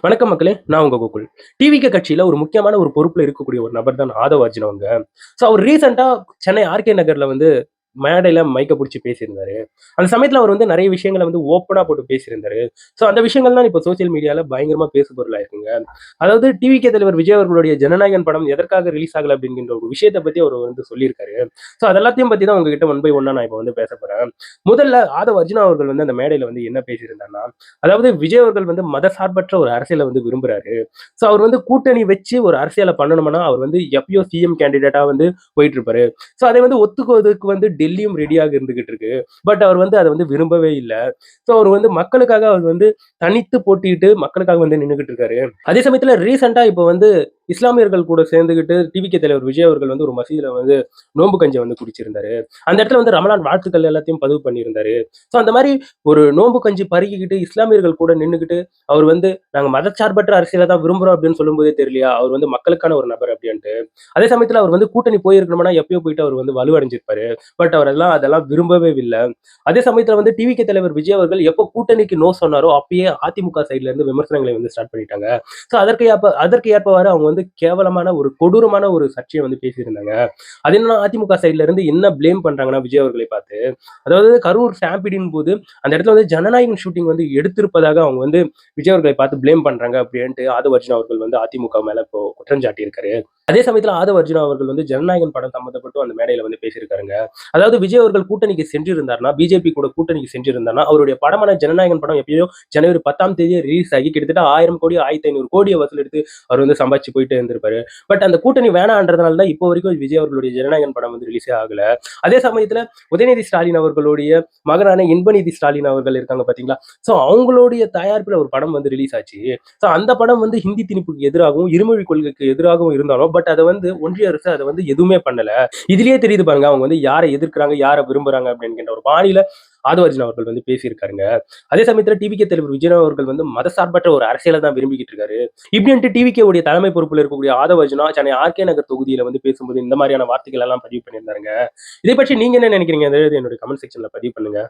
வணக்கம் மக்களே! நான் உங்க கோகுல். டிவிகே கட்சியில ஒரு முக்கியமான ஒரு பொறுப்புல இருக்கக்கூடிய ஒரு நபர் தான் ஆதவ் அர்ஜுனா அவங்க. அவர் ரீசென்ட்டா சென்னை ஆர்கே நகர்ல வந்து மேடையில மைக்க புடிச்சு பேசியிருந்தாரு. அந்த சமயத்துல அவர் வந்து நெறைய விஷயங்கள வந்து ஓப்பனா போட்டு பேசியிருந்தாரு. அந்த விஷயங்கள் தான் இப்ப சோசியல் மீடியால பயங்கரமா பேசுபொருளா இருக்குங்க. அதாவது டிவிகே தலைவர் விஜய் அவர்களுடைய ஜனநாயகன் படம் எதற்காக ரிலீஸ் ஆகல அப்படிங்கின்ற ஒரு விஷயத்த பத்தி அவர் வந்து சொல்லியிருக்காரு. அது எல்லாத்தையும் பத்தி தான் உங்ககிட்ட ஒன் பை ஒன்னா நான் இப்ப வந்து பேசப் போறேன். முதல்ல ஆதவ் அர்ஜுனா அவர்கள் வந்து அந்த மேடையில வந்து என்ன பேசியிருந்தார்ன்னா, அதாவது விஜய் அவர்கள் வந்து மதசார்பற்ற ஒரு அரசியல வந்து விரும்புறாரு. அவர் வந்து கூட்டணி வச்சு ஒரு அரசியல பண்ணணும்னா, அவர் வந்து எப்பயோ சிஎம் கேண்டிடேட்டா வந்து போயிட்டு இருப்பாரு. அதை வந்து ஒத்துக்குவதற்கு வந்து டெல்லியும் ரெடியாக இருந்துகிட்டு இருக்கு. பட் அவர் வந்து அத வந்து விரும்பவே இல்ல. அவர் வந்து மக்களுக்காக அவர் வந்து தனித்து போட்டியிட்டு மக்களுக்காக வந்து நின்னுகிட்டு இருக்காரு. அதே சமயத்துல ரீசென்ட்டா இப்ப வந்து இஸ்லாமியர்கள் கூட சேர்ந்துகிட்டு டிவிகே தலைவர் விஜய் அவர்கள் வந்து ஒரு மசீதுல வந்து நோன்பு கஞ்சி வந்து குடிச்சிருந்தாரு. அந்த இடத்துல வந்து ரமலான் வாழ்த்துக்கள் எல்லாத்தையும் பதிவு பண்ணியிருந்தாரு. அந்த மாரி ஒரு நோன்பு கஞ்சி பருகிக்கிட்டு இஸ்லாமியர்கள் கூட நின்னுகிட்டு அவர் வந்து நாங்க மதச்சார்பற்ற அரசியல தான் விரும்புறோம் அப்படின்னு சொல்லும்போதே தெரியலையா, அவர் வந்து மக்களுக்கான ஒரு நபர் அப்படின்ட்டு. அதே சமயத்துல அவர் வந்து கூட்டணி போயிருக்கணும்னா எப்பயோ போயிட்டு அவர் வந்து வலுவடைஞ்சிருப்பாரு. பட் அவர் அதெல்லாம் விரும்பவே இல்ல. அதே சமயத்துல வந்து டிவிகே தலைவர் விஜய் அவர்கள் எப்போ கூட்டணிக்கு நோ சொன்னாரோ அப்பயே அதிமுக சைட்ல இருந்து விமர்சனங்களை வந்து ஸ்டார்ட் பண்ணிட்டாங்க. அதற்கு ஏற்பவாறு அவங்க வந்து கேவலமான ஒரு கொடூரமான ஒரு சர்ச்சையை வந்து பேசியிருந்தாங்க. அது என்னன்னா அதிமுக சைட்ல இருந்து என்ன ப்ளேம் பண்றாங்கன்னா விஜய் அவர்களை பார்த்து, அதாவது கரூர் ஸ்டாம்பீடின் போது அந்த இடத்துல வந்து ஜனநாயகன் ஷூட்டிங் வந்து எடுத்திருப்பதாக அவங்க வந்து விஜய் அவர்களை பார்த்து ப்ளேம் பண்றாங்க அப்படின்ட்டு ஆதவ் அர்ஜுனா அவர்கள் வந்து அதிமுக மேல இப்போ குற்றம் சாட்டியிருக்காரு. அதே சமயத்துல ஆதவ் அர்ஜுனா அவர்கள் வந்து ஜனநாயகன் படம் சம்பந்தப்பட்டு அந்த மேடையில வந்து பேசியிருக்காருங்க. அதாவது விஜய் அவர்கள் கூட்டணிக்கு சென்றிருந்தார்னா, பிஜேபி கூட கூட்டணிக்கு சென்றிருந்தார்னா, அவருடைய படமான ஜனநாயகன் படம் எப்பயோ ஜனவரி 10ஆம் தேதியே ரிலீஸ் ஆகி கிட்டத்தட்ட 1000 கோடி, 1500 கோடிய வசூல் எடுத்து அவர் வந்து சம்பாதிச்சு போயிட்டே இருந்திருப்பாரு. பட் அந்த கூட்டணி வேணான்றதுனால தான் இப்போ வரைக்கும் விஜய் அவர்களுடைய ஜனநாயகன் படம் வந்து ரிலீஸே ஆகல. அதே சமயத்துல உதயநிதி ஸ்டாலின் அவர்களுடைய மகனான இன்பநிதி ஸ்டாலின் அவர்கள் இருக்காங்க பாத்தீங்களா? அவங்களுடைய தயாரிப்புல ஒரு படம் வந்து ரிலீஸ் ஆச்சு. அந்த படம் வந்து ஹிந்தி திணிப்புக்கு எதிராகவும், இருமொழி கொள்கைக்கு எதிராகவும் இருந்தாலும், பட் அத வந்து ஒன்றிய அரசு அத வந்து எதுவுமே பண்ணல. இதிலேயே தெரியுது பாருங்க, அவங்க வந்து யார எதிர்க்கிறாங்க, யார விரும்புறாங்க அப்படின்கின்ற ஒரு பாணியில ஆதவ் அர்ஜுனா அவர்கள் வந்து பேசியிருக்காருங்க. அதே சமயத்துல டிவிகே தலைவர் விஜய் அவர்கள் வந்து மதசார்பற்ற ஒரு அரசியல தான் விரும்பிக்கிட்டு இருக்காரு. இப்படின்ட்டு டிவிகே உடைய தலைமை பொறுப்புல இருக்கக்கூடிய ஆதவ் அர்ஜுனா சென்னை ஆர்கே நகர் தொகுதியில வந்து பேசும்போது இந்த மாதிரியான வார்த்தைகள் எல்லாம் பதிவு பண்ணியிருந்தாருங்க. இதை பற்றி நீங்க என்ன நினைக்கிறீங்க? என்னுடைய கமெண்ட் செக்ஷன்ல பதிவு பண்ணுங்க.